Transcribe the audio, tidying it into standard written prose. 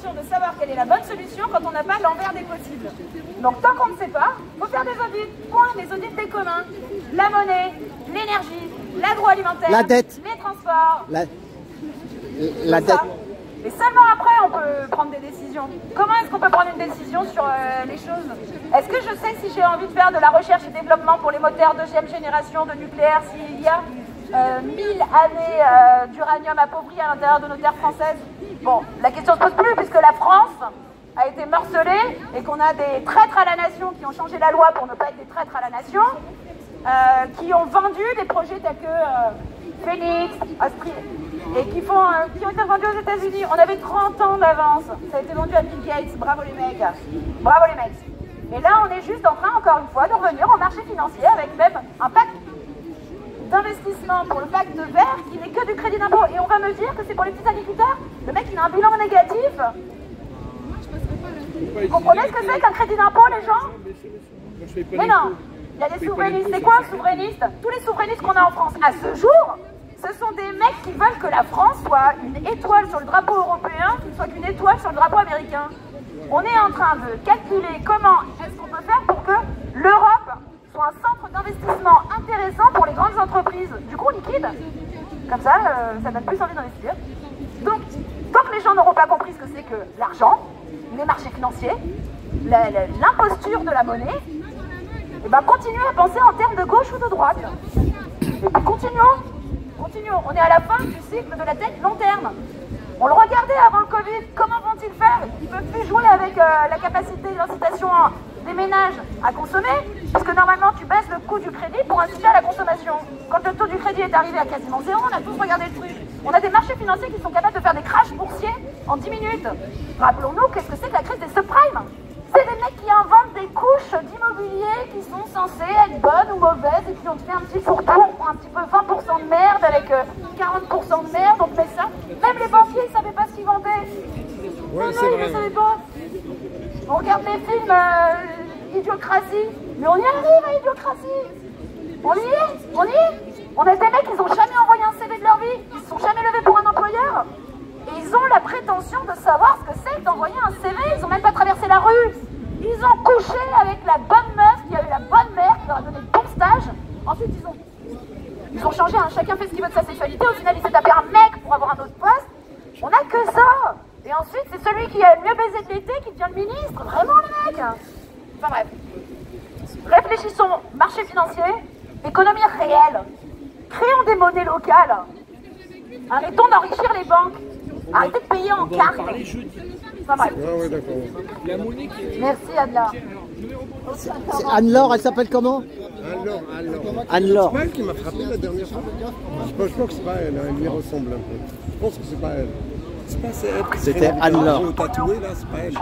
prétention de savoir quelle est la bonne solution quand on n'a pas l'envers des possibles. Donc tant qu'on ne sait pas, il faut faire des audits. Point, des audits des communs. La monnaie, l'énergie, l'agroalimentaire, la dette, les transports. La dette. Et seulement après, on peut prendre des décisions. Comment est-ce qu'on peut prendre une décision sur les choses? Est-ce que je sais si j'ai envie de faire de la recherche et développement pour les moteurs deuxième génération de nucléaire, s'il y a 1000 années d'uranium appauvri à l'intérieur de nos terres françaises? Bon, la question ne se pose plus puisque la France a été morcelée et qu'on a des traîtres à la nation qui ont changé la loi pour ne pas être des traîtres à la nation, qui ont vendu des projets tels que Phoenix, et qui ont été vendus aux États-Unis. On avait 30 ans d'avance. Ça a été vendu à Bill Gates. Bravo les mecs. Bravo les mecs. Et là, on est juste en train, encore une fois, de revenir au marché financier avec même un pacte d'investissement pour le pacte vert qui n'est que du crédit d'impôt. Et on va me dire que c'est pour les petits agriculteurs. Le mec, il a un bilan négatif. Vous comprenez ce que c'est qu'un crédit d'impôt, les gens? Mais non. Il y a des souverainistes. C'est quoi un souverainiste? Tous les souverainistes qu'on a en France à ce jour, ce sont des mecs qui veulent que la France soit une étoile sur le drapeau européen, qu'il soit qu'une étoile sur le drapeau américain. On est en train de calculer comment est-ce qu'on peut faire pour que l'Europe soit un centre d'investissement intéressant pour les grandes entreprises, du coup liquide. Comme ça, ça donne plus envie d'investir. Donc, tant que les gens n'auront pas compris ce que c'est que l'argent, les marchés financiers, l'imposture de la monnaie, et ben continuez à penser en termes de gauche ou de droite. Et puis continuons. On est à la fin du cycle de la dette long terme. On le regardait avant le Covid. Comment vont-ils faire? Ils ne peuvent plus jouer avec la capacité d'incitation des ménages à consommer, puisque normalement tu baisses le coût du crédit pour inciter à la consommation. Quand le taux du crédit est arrivé à quasiment zéro, on a tous regardé le truc. On a des marchés financiers qui sont capables de faire des crashs boursiers en 10 minutes. Rappelons-nous, qu'est-ce que c'est que la crise des subprimes? C'est des mecs qui inventent des couches d'immobilier qui sont censées être bonnes ou mauvaises et qui ont fait un petit fourre-tout, un petit peu 20% de merde avec 40% de merde, on met ça. Même les banquiers ne savaient pas ce qu'ils vendaient. Ouais, non, ils ne savaient pas. On regarde les films Idiocratie, mais on y arrive à Idiocratie. On y est. On a des mecs qui n'ont jamais envoyé un CV de leur vie, ils ne se sont jamais levés pour un employeur. Et ils ont la prétention de savoir ce que c'est que d'envoyer un CV, ils n'ont même pas traversé la rue. Ils ont couché avec la bonne meuf qui a eu la bonne mère, qui leur a donné le bon stage. Ensuite, ils ont changé, hein. Chacun fait ce qu'il veut de sa sexualité. Au final, il s'est tapé un mec pour avoir un autre poste. On n'a que ça. Et ensuite, c'est celui qui a le mieux baisé de l'été qui devient le ministre. Vraiment, le mec. Enfin bref. Réfléchissons, marché financier, économie réelle. Créons des monnaies locales. Arrêtons d'enrichir les banques. Arrêtez de payer en carte. Enfin bref. Ouais, d'accord. Merci, Adela. Anne-Laure, elle s'appelle comment? Anne-Laure. C'est pas elle qui m'a frappé la dernière fois. Je crois que c'est pas elle, elle lui ressemble un peu. Je pense que c'est pas elle. C'est pas elle. C'était Anne-Laure. Tatouée là, c'est pas elle.